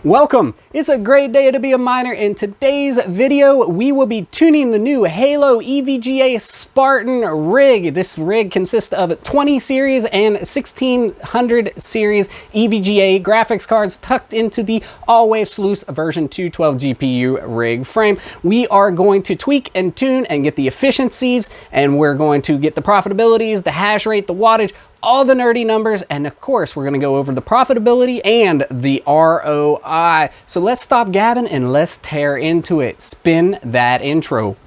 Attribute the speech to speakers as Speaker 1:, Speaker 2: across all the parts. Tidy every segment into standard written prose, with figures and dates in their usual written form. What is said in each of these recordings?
Speaker 1: Welcome! It's a great day to be a miner. In today's video, we will be tuning the new Halo EVGA Spartan rig. This rig consists of 20 series and 1600 series EVGA graphics cards tucked into the all-wave Sluice version 212 GPU rig frame. We are going to tweak and tune and get the efficiencies, and we're going to get the profitabilities, the hash rate, the wattage, all the nerdy numbers, and of course we're going to go over the profitability and the ROI. So let's stop gabbing and let's tear into it. Spin that intro.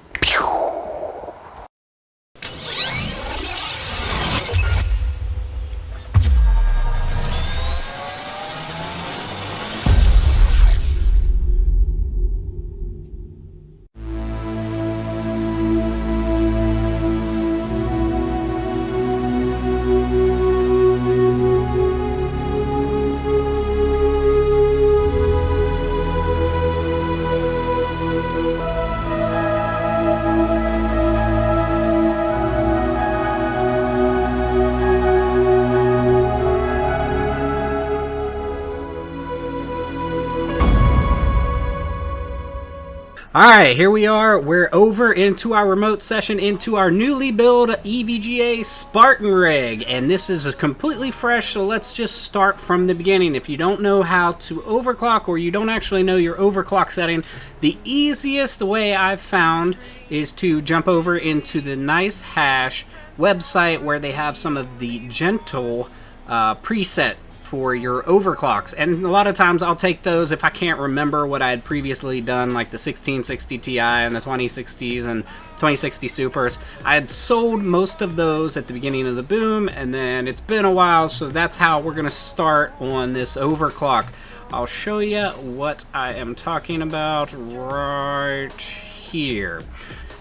Speaker 1: Alright, here we are. We're over into our remote session into our newly built EVGA Spartan rig. And this is completely fresh, so let's just start from the beginning. If you don't know how to overclock, or you don't actually know your overclock setting, the easiest way I've found is to jump over into the NiceHash website where they have some of the gentle preset for your overclocks. And a lot of times I'll take those if I can't remember what I had previously done, like the 1660 Ti and the 2060s and 2060 Supers. I had sold most of those at the beginning of the boom, and then it's been a while, so that's how we're gonna start on this overclock. I'll show you what I am talking about right here.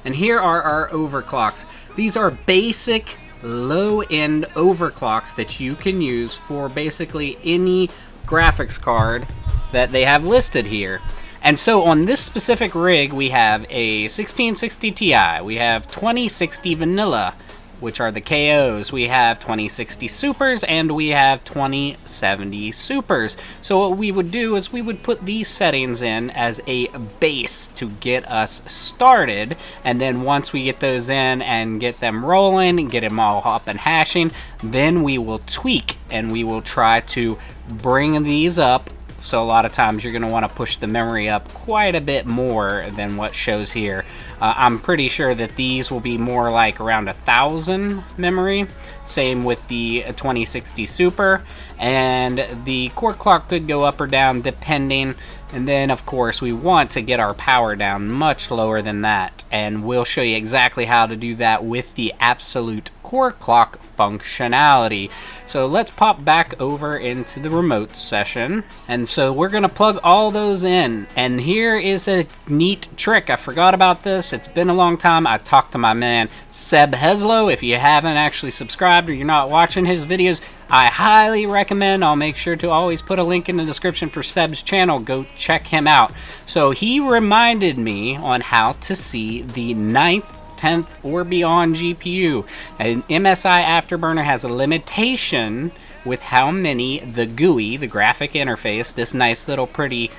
Speaker 1: And here are our overclocks. These are basic low-end overclocks that you can use for basically any graphics card that they have listed here. And so on this specific rig, we have a 1660 Ti, we have 2060 Vanilla, which are the KOs, we have 2060 Supers, and we have 2070 Supers. So what we would do is we would put these settings in as a base to get us started, and then once we get those in and get them rolling and get them all up and hashing, then we will tweak and we will try to bring these up. So a lot of times you're going to want to push the memory up quite a bit more than what shows here. I'm pretty sure that these will be more like around 1,000 memory. Same with the 2060 Super. And the core clock could go up or down depending. And then of course we want to get our power down much lower than that. And we'll show you exactly how to do that with the absolute core clock functionality. So let's pop back over into the remote session. And so we're gonna plug all those in. And here is a neat trick. I forgot about this. It's been a long time. I talked to my man Seb Heslow. If you haven't actually subscribed or you're not watching his videos, I highly recommend. I'll make sure to always put a link in the description for Seb's channel. Go check him out. So he reminded me on how to see the 9th, 10th, or beyond GPU. An MSI Afterburner has a limitation with how many the GUI, the graphic interface, this nice little pretty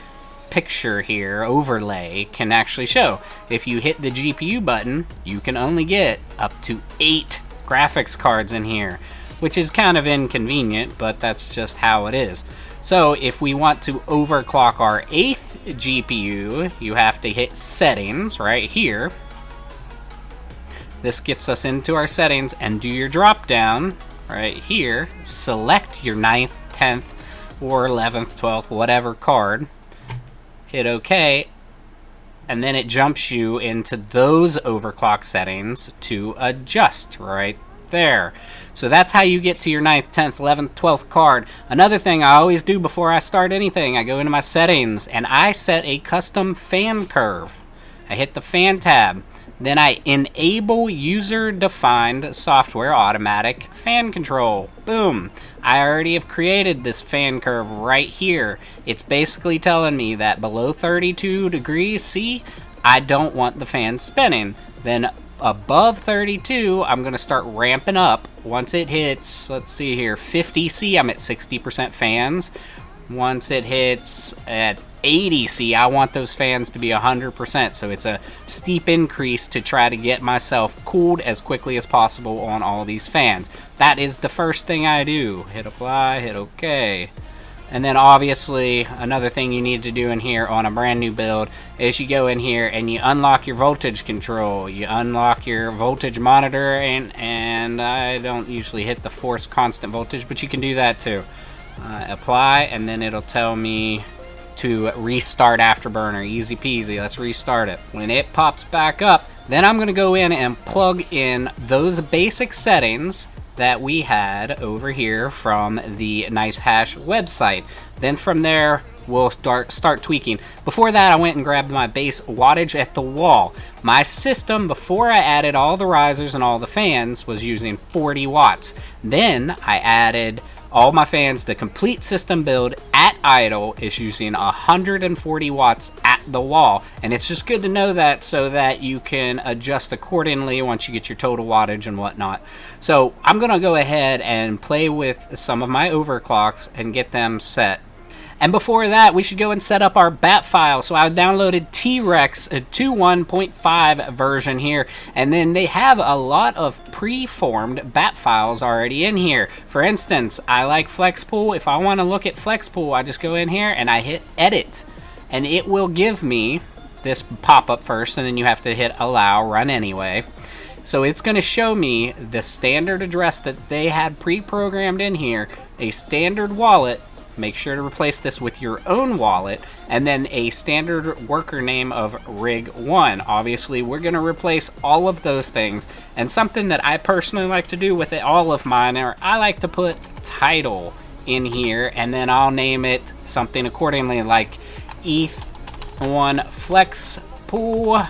Speaker 1: picture here, overlay, can actually show. If you hit the GPU button, you can only get up to 8 graphics cards in here, which is kind of inconvenient, but that's just how it is. So if we want to overclock our 8th GPU, you have to hit settings right here. This gets us into our settings, and do your drop down right here. Select your 9th, 10th, or 11th, 12th, whatever card. Hit OK, and then it jumps you into those overclock settings to adjust right there. So that's how you get to your 9th, 10th, 11th, 12th card. Another thing I always do before I start anything, I go into my settings and I set a custom fan curve. I hit the fan tab. Then I enable user-defined software automatic fan control. Boom. I already have created this fan curve right here. It's basically telling me that below 32 degrees C, I don't want the fan spinning. Then above 32, I'm going to start ramping up. Once it hits, let's see here, 50 C, I'm at 60% fans. Once it hits at 80, see, I want those fans to be 100%, so it's a steep increase to try to get myself cooled as quickly as possible on all these fans. That is the first thing I do. Hit apply, hit OK. And then obviously another thing you need to do in here on a brand new build is you go in here and you unlock your voltage control. You unlock your voltage monitor, and I don't usually hit the force constant voltage, but you can do that too. Apply, and then it'll tell me to restart afterburner. Easy peasy. Let's restart it. When it pops back up, then I'm going to go in and plug in those basic settings that we had over here from the NiceHash website. Then from there, we'll start tweaking. Before that, I went and grabbed my base wattage at the wall. My system, before I added all the risers and all the fans, was using 40 watts. Then I added all my fans. The complete system build at idle is using 140 watts at the wall, and it's just good to know that so that you can adjust accordingly once you get your total wattage and whatnot. So I'm gonna go ahead and play with some of my overclocks and get them set. And before that, we should go and set up our bat file. So I downloaded T-Rex 2.1.5 version here, and then they have a lot of pre-formed bat files already in here. For instance, I like FlexPool. If I want to look at FlexPool, I just go in here and I hit edit, and it will give me this pop-up first, and then you have to hit allow, run anyway. So it's going to show me the standard address that they had pre-programmed in here, a standard wallet. Make sure to replace this with your own wallet, and then a standard worker name of Rig 1. Obviously, we're going to replace all of those things, and something that I personally like to do with all of mine, or I like to put title in here, and then I'll name it something accordingly, like ETH1 Flex Pool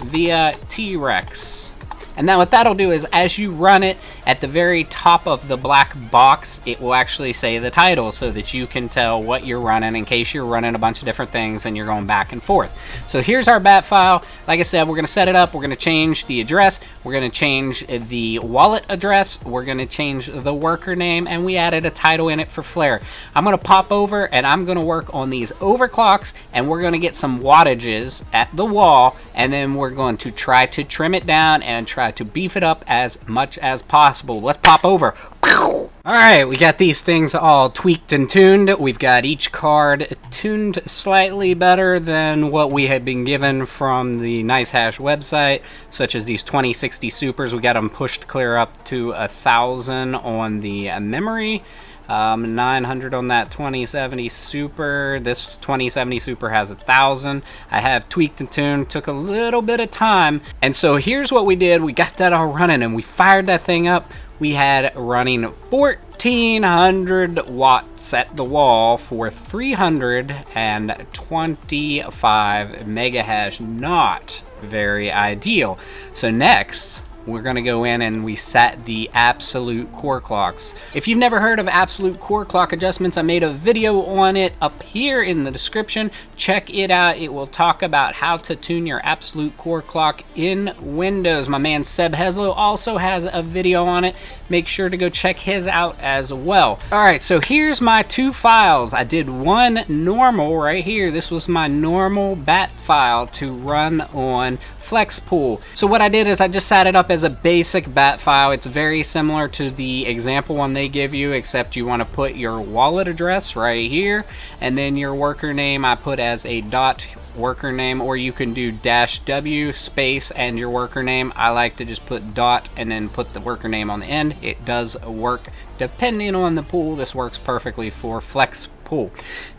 Speaker 1: via T-Rex. And then what that'll do is, as you run it, at the very top of the black box, it will actually say the title so that you can tell what you're running in case you're running a bunch of different things and you're going back and forth. So here's our bat file. Like I said, we're going to set it up. We're going to change the address. We're going to change the wallet address. We're going to change the worker name, and we added a title in it for Flare. I'm going to pop over and I'm going to work on these overclocks, and we're going to get some wattages at the wall, and then we're going to try to trim it down and try to beef it up as much as possible. Let's pop over. Alright, we got these things all tweaked and tuned. We've got each card tuned slightly better than what we had been given from the NiceHash website, such as these 2060 supers. We got them pushed clear up to 1,000 on the memory. 900 on that 2070 super. This 2070 super has 1,000. I have tweaked and tuned. Took a little bit of time, and so here's what we did. We got that all running, and we fired that thing up. We had running 1,400 watts at the wall for 325 mega hash. Not very ideal. So next, we're going to go in and we set the absolute core clocks. If you've never heard of absolute core clock adjustments, I made a video on it up here in the description. Check it out. It will talk about how to tune your absolute core clock in Windows. My man Seb Heslow also has a video on it. Make sure to go check his out as well. Alright, so here's my two files. I did one normal right here. This was my normal bat file to run on FlexPool. So what I did is I just set it up as a basic bat file. It's very similar to the example one they give you, except you want to put your wallet address right here, and then your worker name I put as a dot worker name, or you can do -w space and your worker name. I like to just put dot and then put the worker name on the end. It does work depending on the pool. This works perfectly for FlexPool.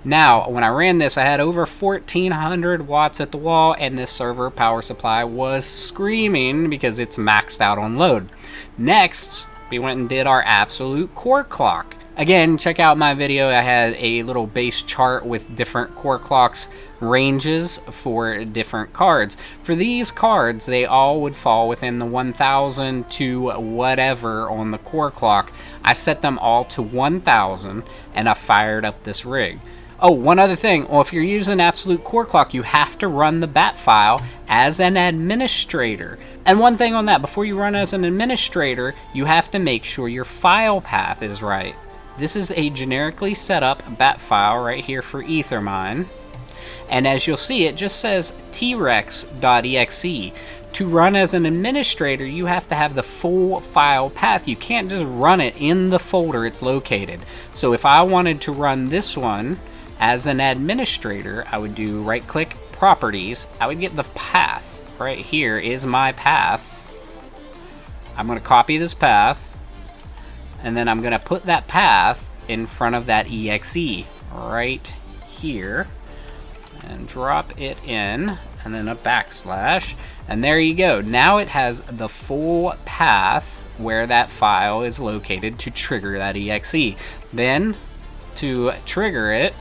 Speaker 1: Now, when I ran this, I had over 1,400 watts at the wall, and this server power supply was screaming because it's maxed out on load. Next, we went and did our absolute core clock. Again, check out my video. I had a little base chart with different core clocks ranges for different cards. For these cards, they all would fall within the 1,000 to whatever on the core clock. I set them all to 1,000, and I fired up this rig. Oh, one other thing. Well, if you're using absolute core clock, you have to run the bat file as an administrator. And one thing on that, before you run as an administrator, you have to make sure your file path is right. This is a generically set up bat file right here for Ethermine. And as you'll see, it just says trex.exe. To run as an administrator, you have to have the full file path. You can't just run it in the folder it's located. So if I wanted to run this one as an administrator, I would do right-click Properties. I would get the path. Right here is my path. I'm going to copy this path, and then I'm going to put that path in front of that exe right here, and drop it in, and then a backslash, and there you go. Now it has the full path where that file is located to trigger that exe. Then to trigger it,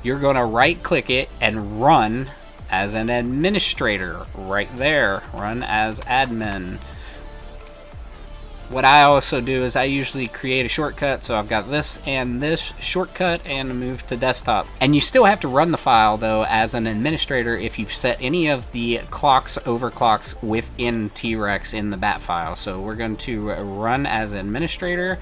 Speaker 1: you're going to right click it and run as an administrator right there. Run as admin. What I also do is I usually create a shortcut, so I've got this and this shortcut and move to desktop. And you still have to run the file though as an administrator if you've set any of the clocks, overclocks within Trex in the bat file. So we're going to run as administrator,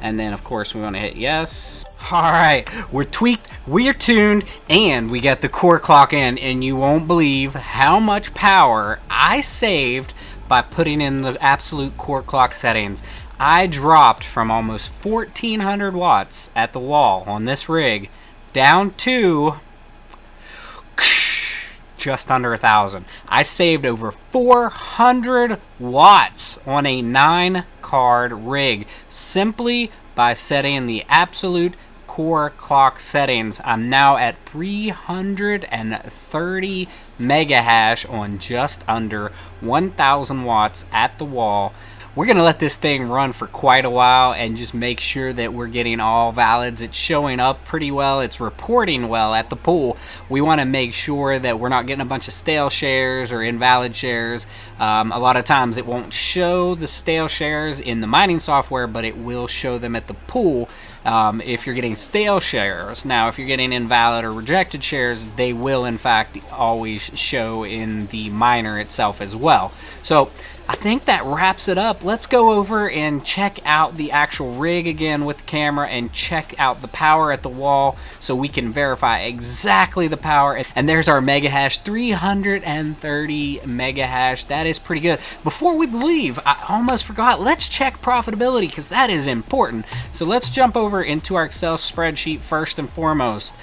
Speaker 1: and then of course we want to hit yes. Alright, we're tweaked, we're tuned, and we got the core clock in, and you won't believe how much power I saved by putting in the absolute core clock settings. I dropped from almost 1400 watts at the wall on this rig down to just under 1,000. I saved over 400 watts on a 9-card rig simply by setting the absolute core clock settings. I'm now at 330 mega hash on just under 1,000 watts at the wall. We're gonna let this thing run for quite a while and just make sure that we're getting all valids. It's showing up pretty well, it's reporting well at the pool. We want to make sure that we're not getting a bunch of stale shares or invalid shares. A lot of times it won't show the stale shares in the mining software, but it will show them at the pool if you're getting stale shares. Now if you're getting invalid or rejected shares, they will in fact always show in the miner itself as well. So I think that wraps it up. Let's go over and check out the actual rig again with the camera and check out the power at the wall so we can verify exactly the power. And there's our mega hash, 330 mega hash. That is pretty good. Before we leave, I almost forgot, let's check profitability because that is important. So let's jump over into our Excel spreadsheet first and foremost.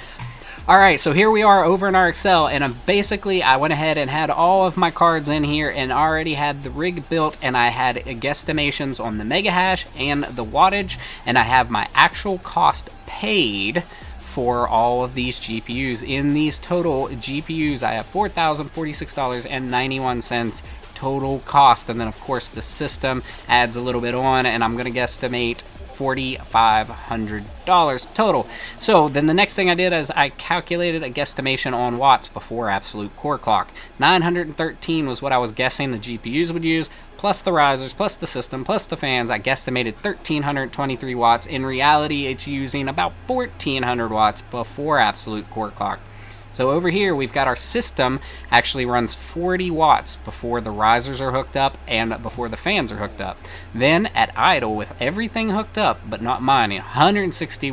Speaker 1: Alright, so here we are over in our Excel, and basically I went ahead and had all of my cards in here and already had the rig built, and I had guesstimations on the mega hash and the wattage, and I have my actual cost paid for all of these GPUs. In these total GPUs, I have $4,046.91 total cost, and then of course the system adds a little bit on, and I'm going to guesstimate $4,500 total. So then the next thing I did is I calculated a guesstimation on watts before absolute core clock. 913 was what I was guessing the GPUs would use, plus the risers, plus the system, plus the fans. I guesstimated 1,323 watts. In reality, it's using about 1,400 watts before absolute core clock. So over here we've got our system actually runs 40 watts before the risers are hooked up and before the fans are hooked up. Then at idle with everything hooked up but not mining, 160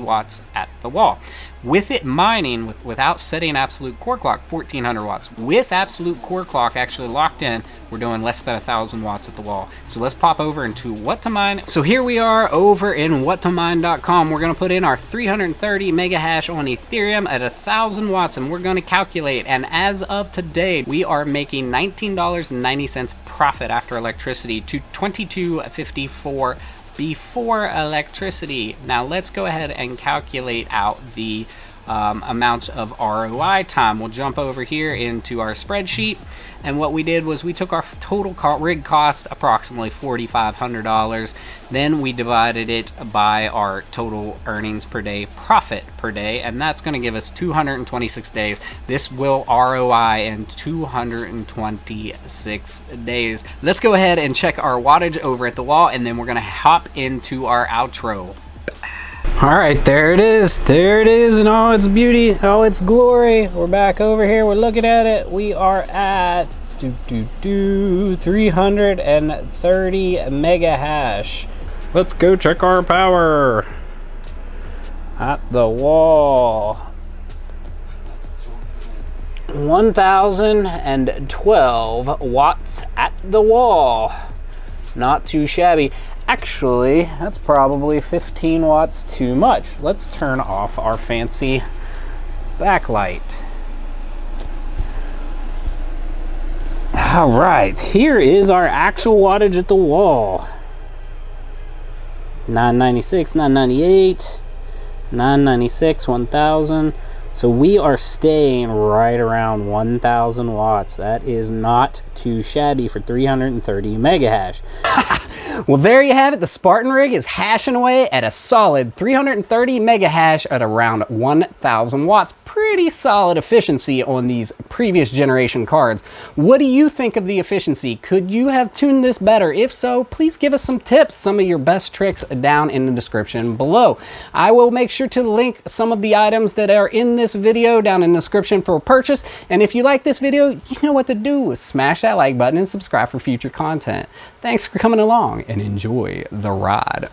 Speaker 1: watts at the wall. With it mining without setting absolute core clock, 1,400 watts. With absolute core clock actually locked in, we're doing less than 1,000 watts at the wall. So let's pop over into what to mine. So here we are over in whattomine.com. We're going to put in our 330 mega hash on Ethereum at 1,000 watts, and we're going to calculate. And as of today, we are making $19.90 profit after electricity to $22.54 before electricity. Now let's go ahead and calculate out the amount of ROI time. We'll jump over here into our spreadsheet, and what we did was we took our total rig cost, approximately $4,500, then we divided it by our total earnings per day, profit per day, and that's going to give us 226 days. This will ROI in 226 days. Let's go ahead and check our wattage over at the wall, and then we're going to hop into our outro. Alright, there it is in all its beauty, all its glory. We're back over here, we're looking at it. We are at 330 mega hash. Let's go check our power. At the wall. 1012 watts at the wall. Not too shabby. Actually, that's probably 15 watts too much. Let's turn off our fancy backlight. All right, here is our actual wattage at the wall. 996, 998, 996, 1000. So we are staying right around 1000 watts. That is not too shabby for 330 mega hash. Well, there you have it. The Spartan Rig is hashing away at a solid 330 mega hash at around 1000 watts. Pretty solid efficiency on these previous generation cards. What do you think of the efficiency? Could you have tuned this better? If so, please give us some tips, some of your best tricks down in the description below. I will make sure to link some of the items that are in this video down in the description for purchase. And if you like this video, you know what to do. Smash that like button and subscribe for future content. Thanks for coming along and enjoy the ride.